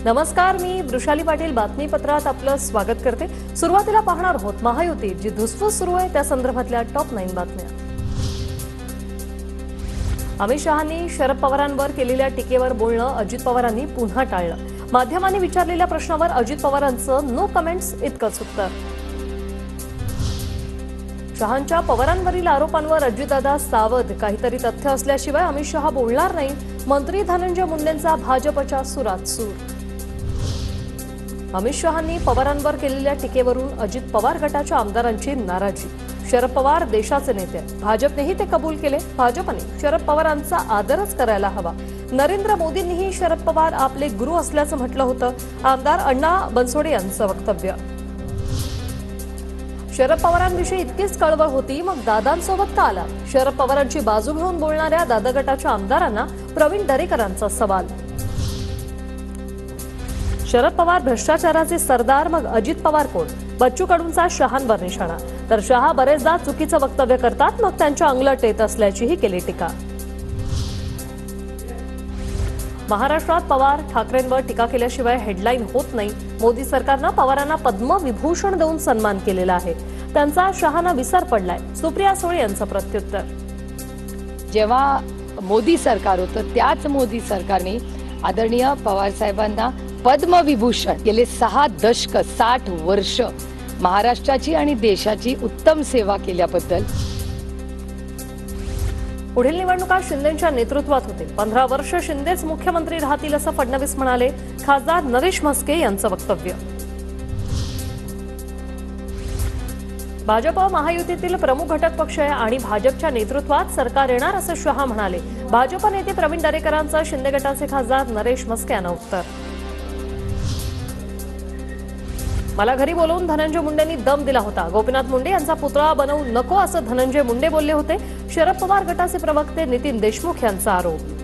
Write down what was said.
नमस्कार, मी वृषाली पाटील बातमीपत्रात आपलं स्वागत करते। सुरुवातीला पाहणार आहोत महायुती जी धुसफूस सुरू आहे त्या संदर्भातल्या टॉप 9 बातम्या। अमित शहांनी शरद पवारांवर केलेल्या टीकेवर बोलणं अजित पवारांनी पुन्हा टाळलं। माध्यमांनी विचारलेल्या प्रश्नावर अजित पवारांचं नो कमेंट्स इतकंच उत्तर। शहांच्या पवारांवरील आरोपांवर अजितदादा सावध, काहीतरी तथ्य असल्याशिवाय अमित शहा बोलणार नाही। मंत्री धनंजय मुंडेंचा भाजपच्या सुरात सूर। अमित शहांनी पवारांवर केलेल्या टीकेवरून अजित पवार गटाच्या आमदारांची नाराजी। शरद पवार देशाचे नेते, भाजपनेही ते कबूल केले। भाजपने शरद पवारांचा आदरच करायला हवा। नरेंद्र मोदींनीही शरद पवार आपले गुरु असल्याचं म्हटलं होतं। आमदार अण्णा बनसोडे यांचं वक्तव्य। शरद पवारांविषयी इतकीच कळवळ होती, मग दादांसोबत का आला? शरद पवारांची बाजू घेऊन बोलणाऱ्या दादा गटाच्या आमदारांना प्रवीण दरेकरांचा सवाल। शरद पवार भ्रष्टाचाराचे सरदार, मग अजित पवार कोण? बच्चू कडूंचा शहांवर निशाणा। तर शहा बरेचदा चुकीचं वक्तव्य करतात, मग त्यांच्या अंगलट येत असल्याचीही केली टीका। महाराष्ट्रात पवार ठाकरेंवर टीका केल्याशिवाय हेडलाईन होत नाही। मोदी सरकारनं पवारांना पद्मविभूषण देऊन सन्मान केलेला आहे, त्यांचा शहांना विसर पडलाय। सुप्रिया सुळे यांचं प्रत्युत्तर। जेव्हा मोदी सरकार होतं त्याच मोदी सरकारने आदरणीय पवार साहेबांना पद्मविभूषण गेले 6 दशक 60 वर्ष महाराष्ट्राची आणि देशाची उत्तम सेवा केल्याबद्दल। पुढील निवडणुका शिंदेंच्या नेतृत्वात होते। 15 वर्ष शिंदेच मुख्यमंत्री राहतील असं फडणवीस म्हणाले। खासदार नरेश म्हस्के यांचं वक्तव्य। भाजप महायुतीतील प्रमुख घटक पक्ष आहे आणि भाजपच्या नेतृत्वात सरकार येणार असं शहा म्हणाले। भाजप नेते प्रवीण दरेकरांचं शिंदे गटाचे खासदार नरेश म्हस्के यांना उत्तर। मला घरी बोलवून धनंजय मुंडेंनी दम दिला होता। गोपीनाथ मुंडे यांचा पुतळा बनवू नको असं धनंजय मुंडे बोलले होते। शरद पवार गटाचे प्रवक्ते नितीन देशमुख यांचा आरोप।